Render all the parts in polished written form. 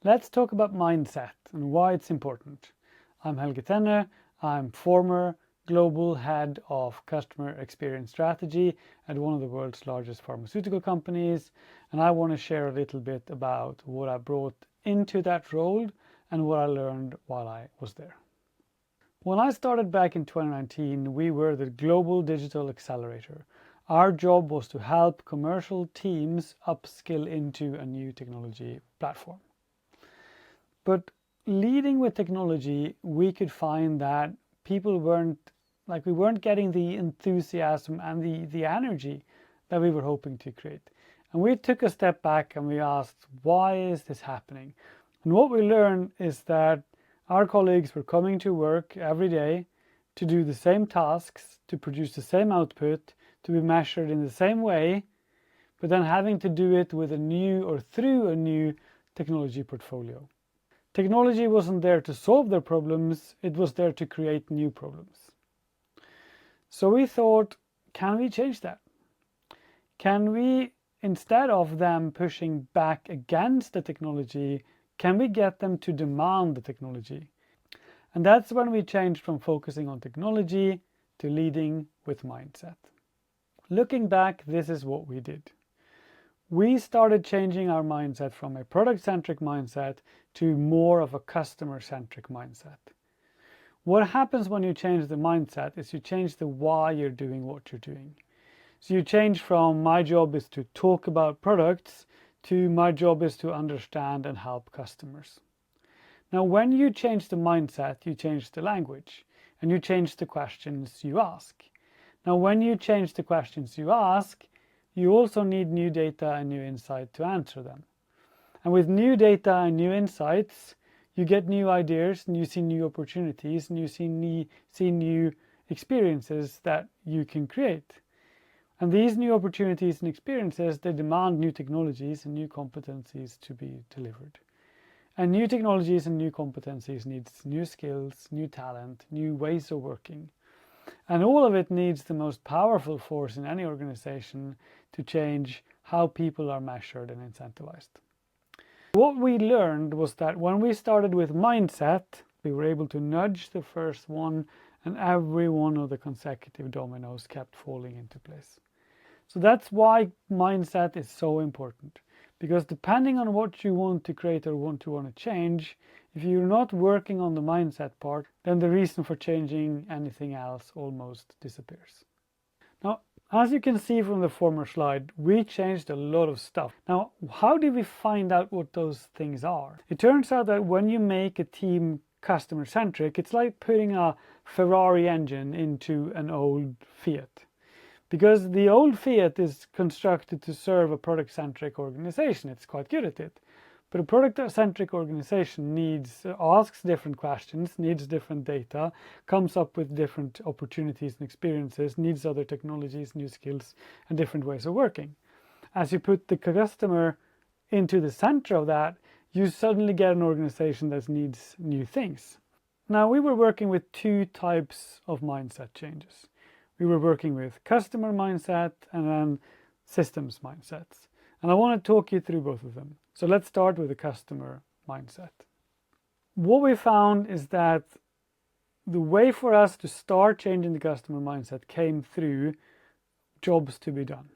Let's talk about mindset and why it's important. I'm Helge Tenne. I'm former global head of customer experience strategy at one of the world's largest pharmaceutical companies, and I want to share a little bit about what I brought into that role and what I learned while I was there. When I started back in 2019, we were the Global Digital Accelerator. Our job was to help commercial teams upskill into a new technology platform. But leading with technology, we could find that people we weren't getting the enthusiasm and the energy that we were hoping to create. And we took a step back and we asked, why is this happening? And what we learned is that our colleagues were coming to work every day to do the same tasks, to produce the same output, to be measured in the same way, but then having to do it with a new or through a new technology portfolio. Technology wasn't there to solve their problems, it was there to create new problems. So we thought, can we change that? Can we, instead of them pushing back against the technology, can we get them to demand the technology? And that's when we changed from focusing on technology to leading with mindset. Looking back, this is what we did. We started changing our mindset from a product-centric mindset to more of a customer-centric mindset. What happens when you change the mindset is you change the why you're doing what you're doing. So you change from my job is to talk about products to my job is to understand and help customers. Now, when you change the mindset, you change the language and you change the questions you ask. Now, when you change the questions you ask, you also need new data and new insight to answer them. And with new data and new insights, you get new ideas and you see new opportunities and you see new experiences that you can create. And these new opportunities and experiences, they demand new technologies and new competencies to be delivered. And new technologies and new competencies needs new skills, new talent, new ways of working. And all of it needs the most powerful force in any organization to change how people are measured and incentivized. What we learned was that when we started with mindset, we were able to nudge the first one and every one of the consecutive dominoes kept falling into place. So that's why mindset is so important. Because depending on what you want to create or want to change, if you're not working on the mindset part, then the reason for changing anything else almost disappears. Now, as you can see from the former slide, we changed a lot of stuff. Now, how did we find out what those things are? It turns out that when you make a team customer-centric, it's like putting a Ferrari engine into an old Fiat. Because the old Fiat is constructed to serve a product-centric organization. It's quite good at it. But a product-centric organization asks different questions, needs different data, comes up with different opportunities and experiences, needs other technologies, new skills, and different ways of working. As you put the customer into the center of that, you suddenly get an organization that needs new things. Now, we were working with two types of mindset changes. We were working with customer mindset and then systems mindsets. And I want to talk you through both of them. So let's start with the customer mindset. What we found is that the way for us to start changing the customer mindset came through jobs to be done.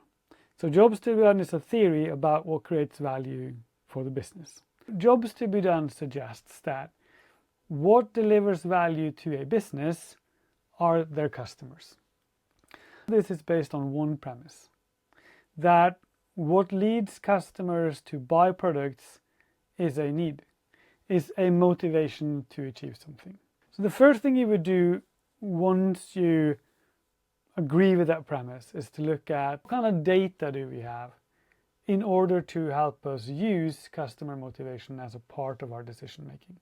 So jobs to be done is a theory about what creates value for the business. Jobs to be done suggests that what delivers value to a business are their customers. This is based on one premise, that what leads customers to buy products is a need, is a motivation to achieve something. So the first thing you would do once you agree with that premise is to look at what kind of data do we have in order to help us use customer motivation as a part of our decision making.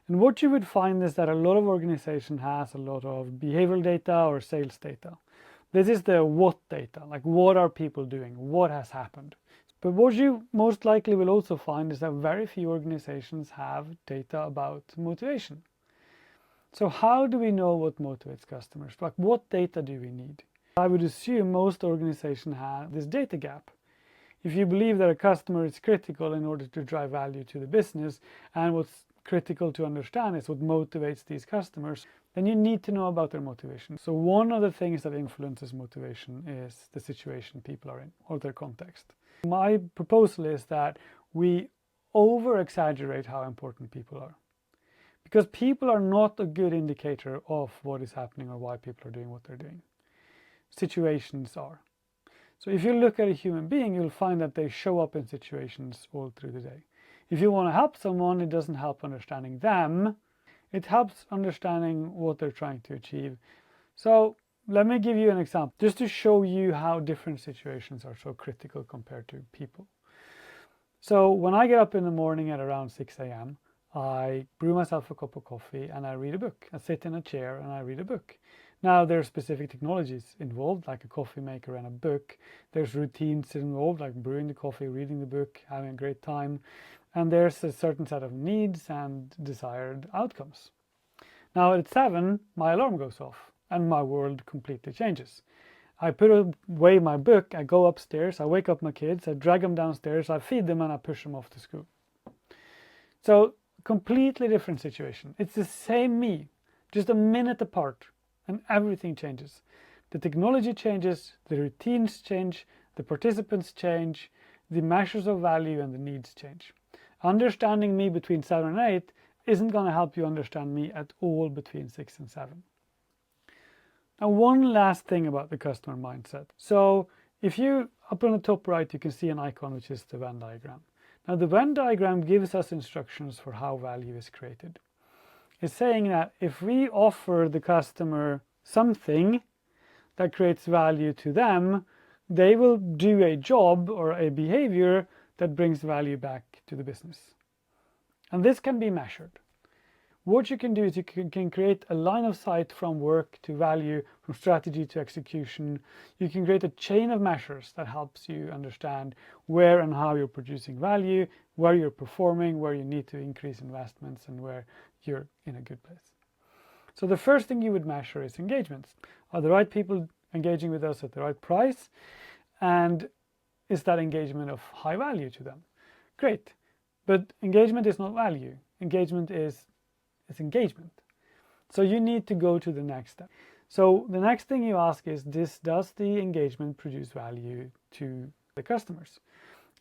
And what you would find is that a lot of organizations has a lot of behavioral data or sales data. This is the what data, like what are people doing, what has happened. But what you most likely will also find is that very few organizations have data about motivation. So how do we know what motivates customers? Like what data do we need? I would assume most organizations have this data gap. If you believe that a customer is critical in order to drive value to the business, and what's critical to understand is what motivates these customers, then you need to know about their motivation. So one of the things that influences motivation is the situation people are in or their context. My proposal is that we over-exaggerate how important people are, because people are not a good indicator of what is happening or why people are doing what they're doing. Situations are. So if you look at a human being, you'll find that they show up in situations all through the day. If you want to help someone, it doesn't help understanding them. It helps understanding what they're trying to achieve. So let me give you an example, just to show you how different situations are so critical compared to people. So when I get up in the morning at around 6 a.m., I brew myself a cup of coffee and I read a book. I sit in a chair and I read a book. Now, there are specific technologies involved, like a coffee maker and a book. There's routines involved, like brewing the coffee, reading the book, having a great time. And there's a certain set of needs and desired outcomes. Now, at 7, my alarm goes off and my world completely changes. I put away my book, I go upstairs, I wake up my kids, I drag them downstairs, I feed them, and I push them off to school. So, completely different situation. It's the same me, just a minute apart, and everything changes. The technology changes, the routines change, the participants change, the measures of value and the needs change. Understanding me between 7 and 8 isn't going to help you understand me at all between 6 and 7. Now, one last thing about the customer mindset. So if you, up on the top right, you can see an icon, which is the Venn diagram. Now, the Venn diagram gives us instructions for how value is created. It's saying that if we offer the customer something that creates value to them, they will do a job or a behavior that brings value back to the business. And this can be measured. What you can do is you can create a line of sight from work to value, from strategy to execution. You can create a chain of measures that helps you understand where and how you're producing value, where you're performing, where you need to increase investments, and where you're in a good place. So the first thing you would measure is engagements. Are the right people engaging with us at the right price? And is that engagement of high value to them? Great. But engagement is not value. Engagement is engagement. So you need to go to the next step. So the next thing you ask is, does the engagement produce value to the customers?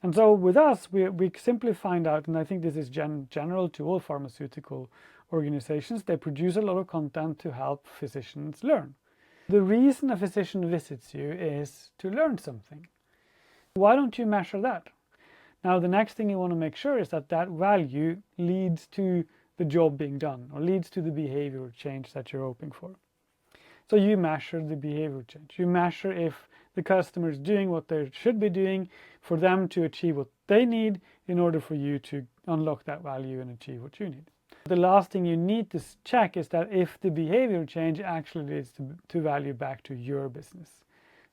And so with us, we simply find out, and I think this is general to all pharmaceutical organizations, they produce a lot of content to help physicians learn. The reason a physician visits you is to learn something. Why don't you measure that? Now, the next thing you want to make sure is that that value leads to the job being done, or leads to the behavior change that you're hoping for. So you measure the behavior change. You measure if the customer is doing what they should be doing for them to achieve what they need in order for you to unlock that value and achieve what you need. The last thing you need to check is that if the behavior change actually leads to value back to your business.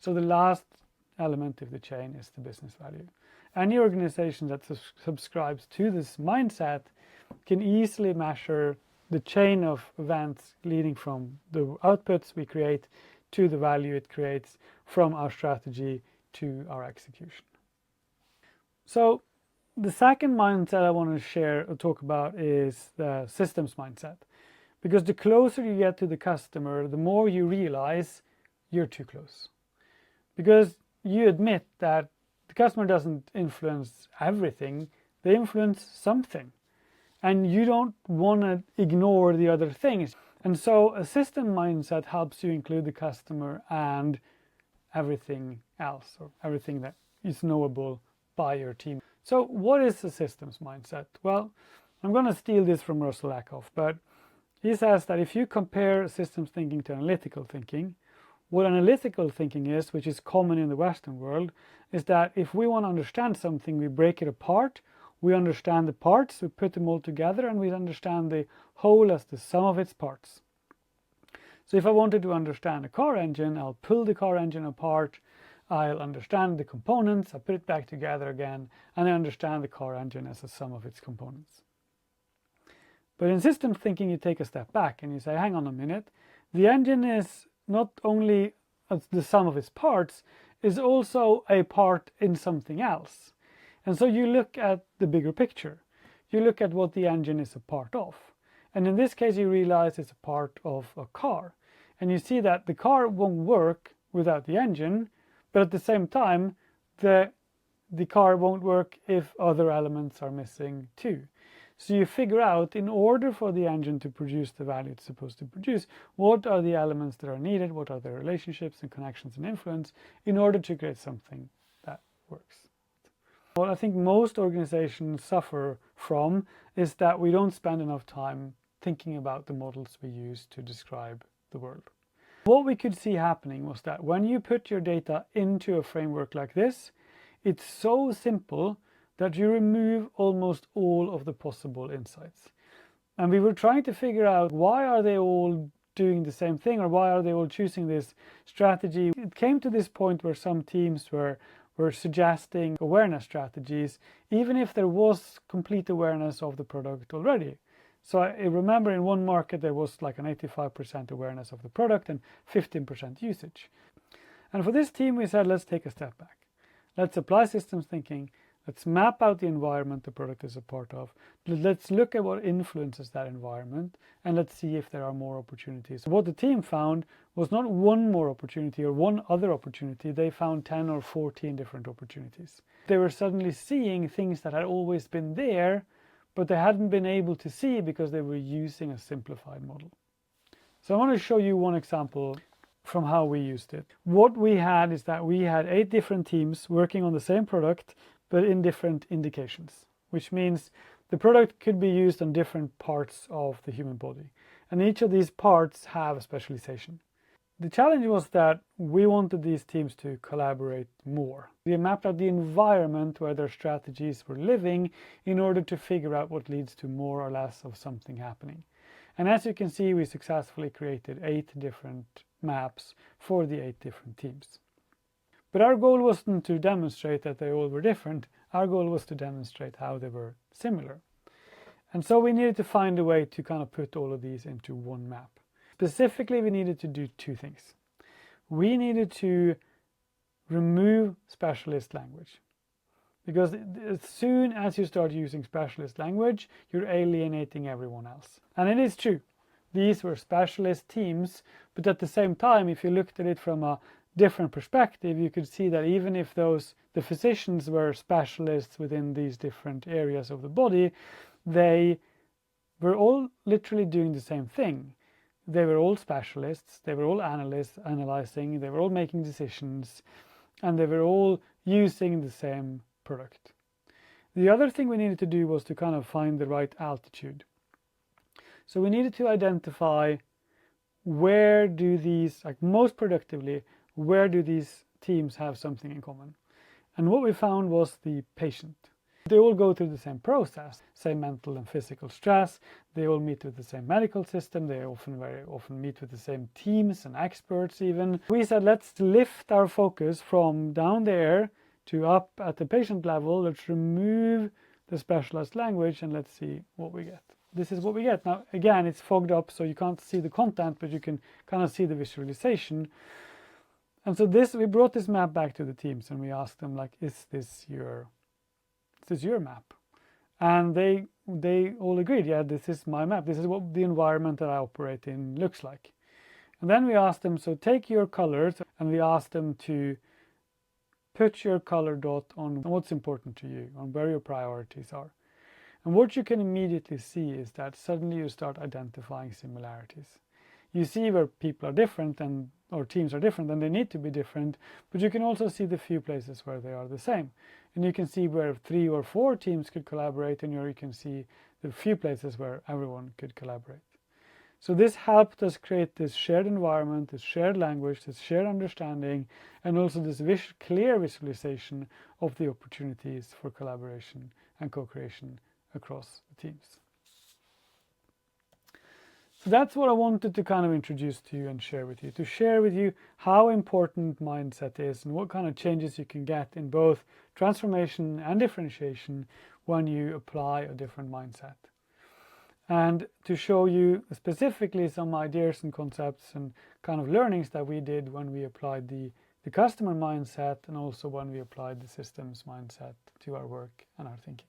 So the last element of the chain is the business value. Any organization that subscribes to this mindset can easily measure the chain of events leading from the outputs we create to the value it creates, from our strategy to our execution. So the second mindset I want to share or talk about is the systems mindset. Because the closer you get to the customer, the more you realize you're too close. Because you admit that the customer doesn't influence everything, they influence something. And you don't want to ignore the other things. And so a system mindset helps you include the customer and everything else, or everything that is knowable by your team. So what is a systems mindset? Well, I'm going to steal this from Russell Ackoff, but he says that if you compare systems thinking to analytical thinking, what analytical thinking is, which is common in the Western world, is that if we want to understand something, we break it apart. We understand the parts, we put them all together, and we understand the whole as the sum of its parts. So if I wanted to understand a car engine, I'll pull the car engine apart, I'll understand the components, I'll put it back together again, and I understand the car engine as a sum of its components. But in systems thinking, you take a step back and you say, hang on a minute, the engine is not only the sum of its parts, is also a part in something else. And so you look at the bigger picture. You look at what the engine is a part of. And in this case, you realize it's a part of a car. And you see that the car won't work without the engine, but at the same time, the car won't work if other elements are missing too. So you figure out, in order for the engine to produce the value it's supposed to produce, what are the elements that are needed, what are the relationships and connections and influence in order to create something that works. What I think most organizations suffer from is that we don't spend enough time thinking about the models we use to describe the world. What we could see happening was that when you put your data into a framework like this, it's so simple that you remove almost all of the possible insights. And we were trying to figure out, why are they all doing the same thing, or why are they all choosing this strategy? It came to this point where some teams were suggesting awareness strategies, even if there was complete awareness of the product already. So I remember in one market there was like an 85% awareness of the product and 15% usage. And for this team we said, let's take a step back. Let's apply systems thinking. Let's map out the environment the product is a part of. Let's look at what influences that environment, and let's see if there are more opportunities. What the team found was not one more opportunity or one other opportunity. They found 10 or 14 different opportunities. They were suddenly seeing things that had always been there, but they hadn't been able to see because they were using a simplified model. So I want to show you one example from how we used it. What we had is that we had 8 different teams working on the same product, but in different indications, which means the product could be used on different parts of the human body. And each of these parts have a specialization. The challenge was that we wanted these teams to collaborate more. We mapped out the environment where their strategies were living in order to figure out what leads to more or less of something happening. And as you can see, we successfully created 8 different maps for the 8 different teams. But our goal wasn't to demonstrate that they all were different. Our goal was to demonstrate how they were similar. And so we needed to find a way to kind of put all of these into one map. Specifically, we needed to do 2 things. We needed to remove specialist language. Because as soon as you start using specialist language, you're alienating everyone else. And it is true. These were specialist teams, but at the same time, if you looked at it from a different perspective, you could see that even if the physicians were specialists within these different areas of the body, they were all literally doing the same thing. They were all specialists, they were all analyzing, they were all making decisions, and they were all using the same product. The other thing we needed to do was to kind of find the right altitude. So we needed to identify where do these, like most productively, where do these teams have something in common? And what we found was the patient. They all go through the same process, same mental and physical stress. They all meet with the same medical system. They very often meet with the same teams and experts even. We said, let's lift our focus from down there to up at the patient level. Let's remove the specialized language and let's see what we get. This is what we get. Now, again, it's fogged up, so you can't see the content, but you can kind of see the visualization. And so we brought this map back to the teams and we asked them, like, is this your map? And they all agreed, yeah, this is my map. This is what the environment that I operate in looks like. And then we asked them, so take your colors, and we asked them to put your color dot on what's important to you, on where your priorities are. And what you can immediately see is that suddenly you start identifying similarities. You see where people are different or teams are different, and they need to be different, but you can also see the few places where they are the same. And you can see where 3 or 4 teams could collaborate, and you can see the few places where everyone could collaborate. So this helped us create this shared environment, this shared language, this shared understanding, and also this clear visualization of the opportunities for collaboration and co-creation across the teams. So that's what I wanted to kind of introduce to you and share with you, to share with you how important mindset is and what kind of changes you can get in both transformation and differentiation when you apply a different mindset. And to show you specifically some ideas and concepts and kind of learnings that we did when we applied the the customer mindset and also when we apply the systems mindset to our work and our thinking.